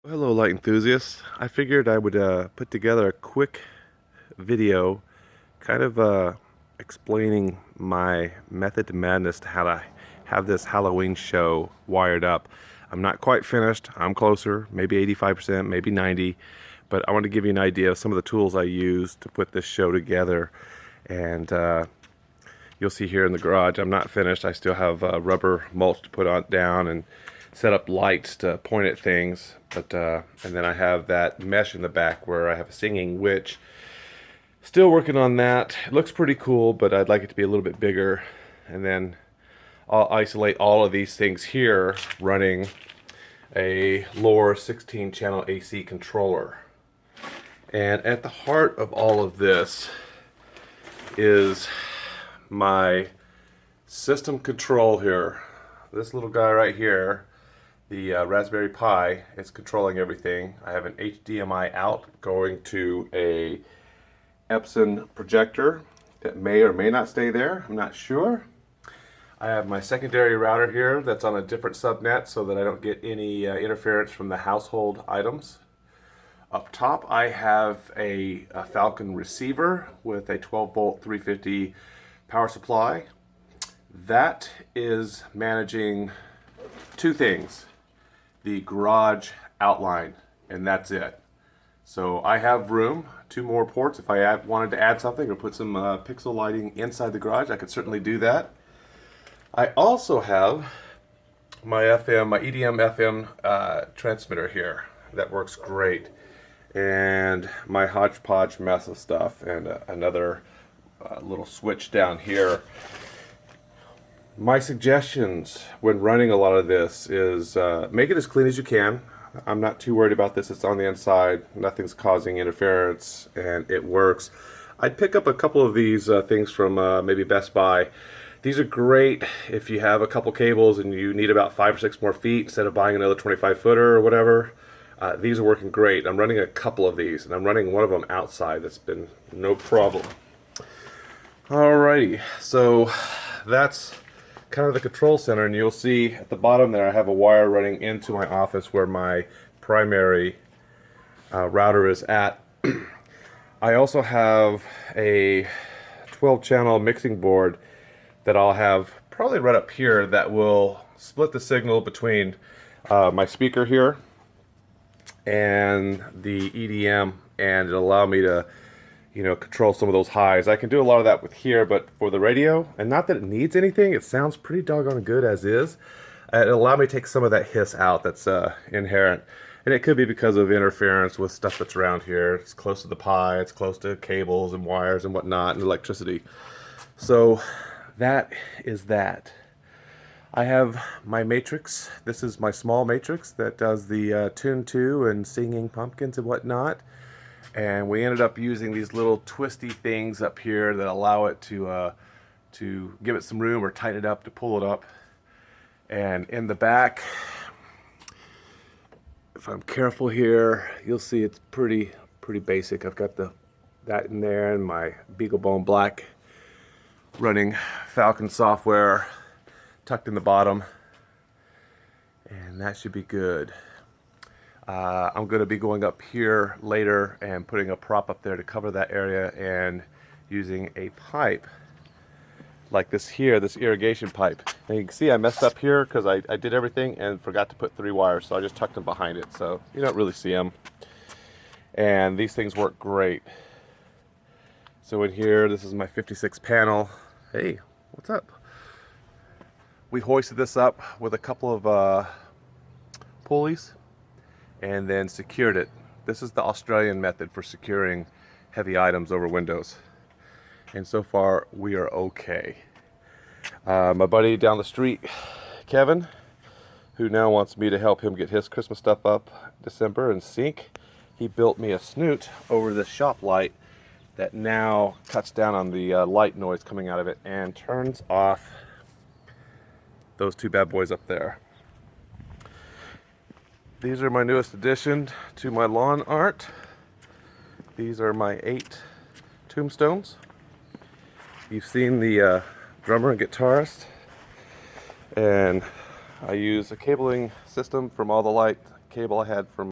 Hello light enthusiasts. I figured I would put together a quick video kind of explaining my method to madness to how to have this Halloween show wired up. I'm not quite finished. I'm closer, maybe 85%, maybe 90, but I want to give you an idea of some of the tools I use to put this show together. And you'll see here in the garage I'm not finished. I still have rubber mulch to put on down and set up lights to point at things, but and then I have that mesh in the back where I have a singing witch. Still working on that. It looks pretty cool, but I'd like it to be a little bit bigger. And then I'll isolate all of these things here running a lower 16 channel AC controller. And at the heart of all of this is my system control here. This little guy right here, the Raspberry Pi, is controlling everything. I have an HDMI out going to a Epson projector that may or may not stay there. I'm not sure. I have my secondary router here that's on a different subnet so that I don't get any interference from the household items. Up top I have a Falcon receiver with a 12 volt 350 power supply. That is managing two things: the garage outline, and that's it. So I have room, two more ports. If I wanted to add something or put some pixel lighting inside the garage, I could certainly do that. I also have my EDM FM transmitter here that works great, and my hodgepodge mess of stuff, and another little switch down here. My suggestions when running a lot of this is make it as clean as you can. I'm not too worried about this. It's on the inside. Nothing's causing interference, and it works. I'd pick up a couple of these things from maybe Best Buy. These are great if you have a couple cables and you need about 5 or 6 more feet instead of buying another 25 footer or whatever. These are working great. I'm running a couple of these, and I'm running one of them outside. That's been no problem. Alrighty, so that's kind of the control center, and you'll see at the bottom there I have a wire running into my office where my primary router is at. I also have a 12 channel mixing board that I'll have probably right up here that will split the signal between my speaker here and the EDM, and it'll allow me to control some of those highs. I can do a lot of that with here, but for the radio, and not that it needs anything, it sounds pretty doggone good as is. It'll allow me to take some of that hiss out that's inherent. And it could be because of interference with stuff that's around here. It's close to the Pi, it's close to cables and wires and whatnot, and electricity. So that is that. I have my matrix. This is my small matrix that does the Tune 2 and Singing Pumpkins and whatnot. And we ended up using these little twisty things up here that allow it to give it some room or tighten it up to pull it up. And in the back, if I'm careful here, you'll see it's pretty basic. I've got that in there, and my BeagleBone Black running Falcon software tucked in the bottom, and that should be good. I'm going to be going up here later and putting a prop up there to cover that area, and using a pipe like this here, this irrigation pipe. And you can see I messed up here because I did everything and forgot to put 3 wires, so I just tucked them behind it, so you don't really see them. And these things work great. So in here, this is my 56 panel. Hey, what's up? We hoisted this up with a couple of pulleys and then secured it. This is the Australian method for securing heavy items over windows. And so far, we are okay. My buddy down the street, Kevin, who now wants me to help him get his Christmas stuff up December and sync, he built me a snoot over the shop light that now cuts down on the light noise coming out of it and turns off those 2 bad boys up there. These are my newest addition to my lawn art. These are my 8 tombstones. You've seen the drummer and guitarist, and I use a cabling system from All the Light cable I had from